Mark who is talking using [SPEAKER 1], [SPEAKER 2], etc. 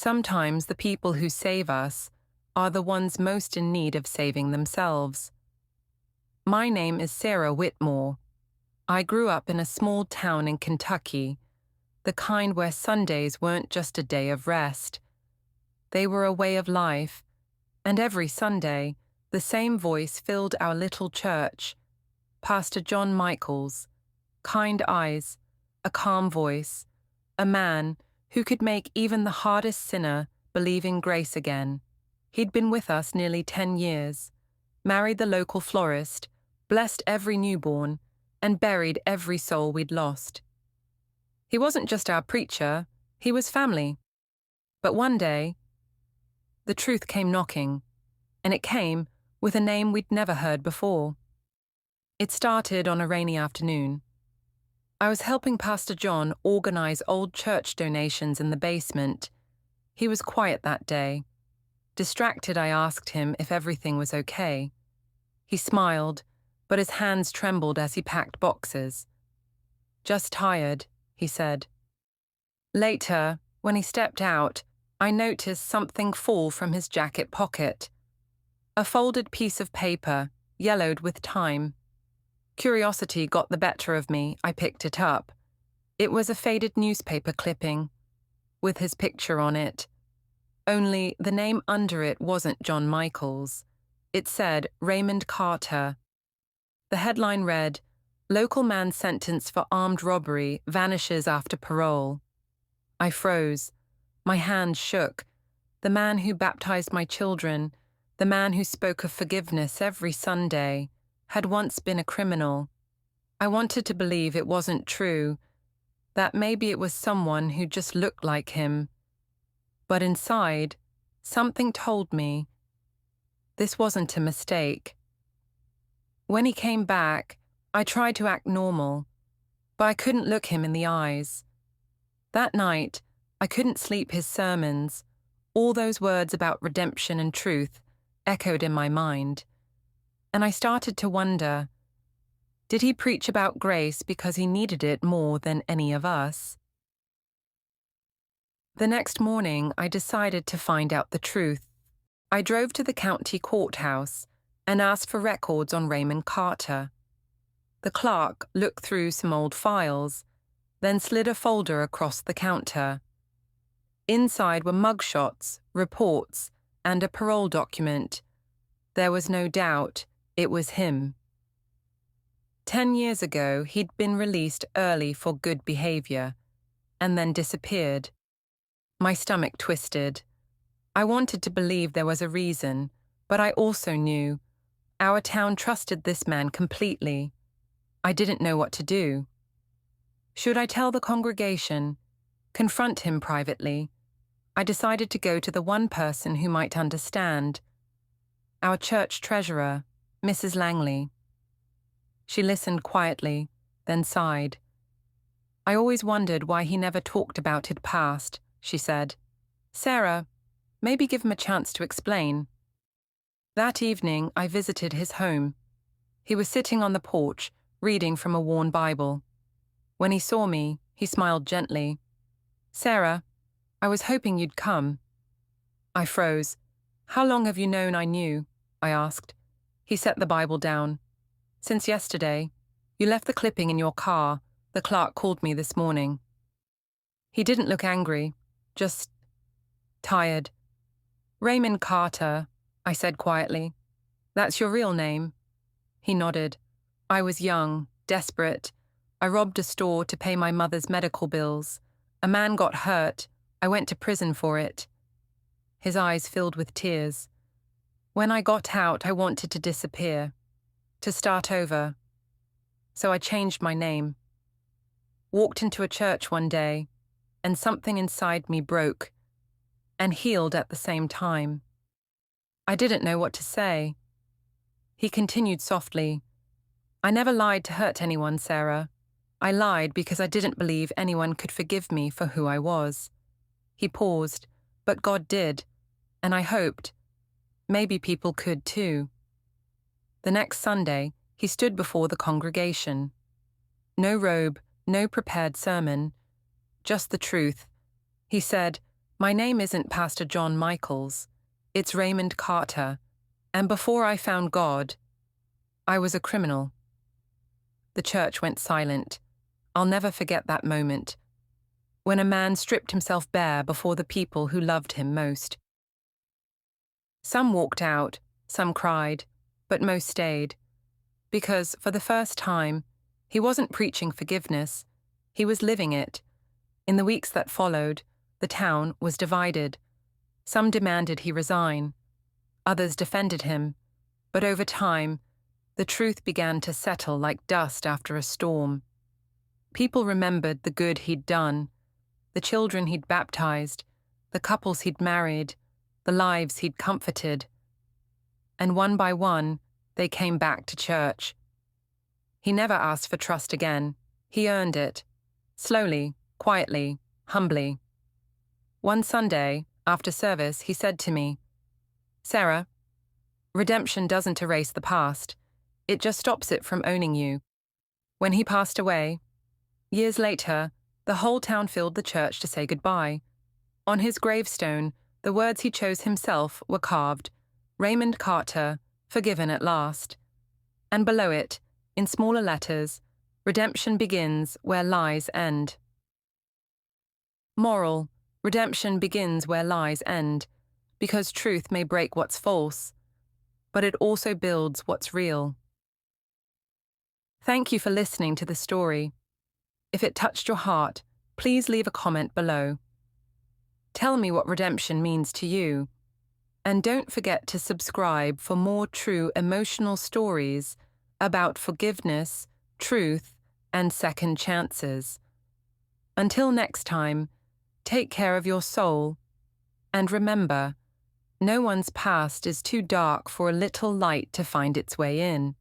[SPEAKER 1] Sometimes the people who save us are the ones most in need of saving themselves. My name is Sarah Whitmore. I grew up in a small town in Kentucky, the kind where Sundays weren't just a day of rest. They were a way of life, and every Sunday, the same voice filled our little church. Pastor John Michaels, kind eyes, a calm voice, a man who could make even the hardest sinner believe in grace again. He'd been with us nearly 10 years, married the local florist, blessed every newborn, and buried every soul we'd lost. He wasn't just our preacher, he was family. But one day, the truth came knocking, and it came with a name we'd never heard before. It started on a rainy afternoon. I was helping Pastor John organize old church donations in the basement. He was quiet that day. Distracted, I asked him if everything was okay. He smiled, but his hands trembled as he packed boxes. "Just tired," he said. Later, when he stepped out, I noticed something fall from his jacket pocket. A folded piece of paper, yellowed with time. Curiosity got the better of me. I picked it up. It was a faded newspaper clipping, with his picture on it. Only the name under it wasn't John Michaels. It said Raymond Carter. The headline read, "Local man sentenced for armed robbery vanishes after parole." I froze. My hands shook. The man who baptized my children, the man who spoke of forgiveness every Sunday, had once been a criminal. I wanted to believe it wasn't true, that maybe it was someone who just looked like him. But inside, something told me this wasn't a mistake. When he came back, I tried to act normal, but I couldn't look him in the eyes. That night, I couldn't sleep his sermons. All those words about redemption and truth echoed in my mind. And I started to wonder, did he preach about grace because he needed it more than any of us? The next morning, I decided to find out the truth. I drove to the county courthouse and asked for records on Raymond Carter. The clerk looked through some old files, then slid a folder across the counter. Inside were mugshots, reports, and a parole document. There was no doubt it was him. 10 years ago, he'd been released early for good behavior, and then disappeared. My stomach twisted. I wanted to believe there was a reason, but I also knew our town trusted this man completely. I didn't know what to do. Should I tell the congregation, confront him privately? I decided to go to the one person who might understand, our church treasurer, Mrs. Langley. She listened quietly, then sighed. "I always wondered why he never talked about his past," she said. "Sarah, maybe give him a chance to explain." That evening, I visited his home. He was sitting on the porch, reading from a worn Bible. When he saw me, he smiled gently. "Sarah, I was hoping you'd come." I froze. "How long have you known I knew?" I asked. He set the Bible down. "Since yesterday. You left the clipping in your car. The clerk called me this morning." He didn't look angry, just tired. "Raymond Carter," I said quietly. "That's your real name?" He nodded. "I was young, desperate. I robbed a store to pay my mother's medical bills. A man got hurt. I went to prison for it." His eyes filled with tears. "When I got out, I wanted to disappear, to start over. So I changed my name. Walked into a church one day, and something inside me broke and healed at the same time. I didn't know what to say." He continued softly, "I never lied to hurt anyone, Sarah. I lied because I didn't believe anyone could forgive me for who I was." He paused, "But God did, and I hoped maybe people could too." The next Sunday, he stood before the congregation. No robe, no prepared sermon, just the truth. He said, My name isn't Pastor John Michaels, it's Raymond Carter, and before I found God, I was a criminal. The church went silent. I'll never forget that moment, when a man stripped himself bare before the people who loved him most. Some walked out, some cried, but most stayed, because for the first time, he wasn't preaching forgiveness, he was living it. In the weeks that followed, the town was divided. Some demanded he resign, others defended him, but over time, the truth began to settle like dust after a storm. People remembered the good he'd done, the children he'd baptized, the couples he'd married, the lives he'd comforted. And one by one, they came back to church. He never asked for trust again. He earned it. Slowly, quietly, humbly. One Sunday, after service, he said to me, "Sarah, redemption doesn't erase the past. It just stops it from owning you." When he passed away, years later, the whole town filled the church to say goodbye. On his gravestone, the words he chose himself were carved, "Raymond Carter, forgiven at last." And below it, in smaller letters, "Redemption begins where lies end." Moral: redemption begins where lies end, because truth may break what's false, but it also builds what's real. Thank you for listening to the story. If it touched your heart, please leave a comment below. Tell me what redemption means to you. And don't forget to subscribe for more true emotional stories about forgiveness, truth, and second chances. Until next time, take care of your soul. And remember, no one's past is too dark for a little light to find its way in.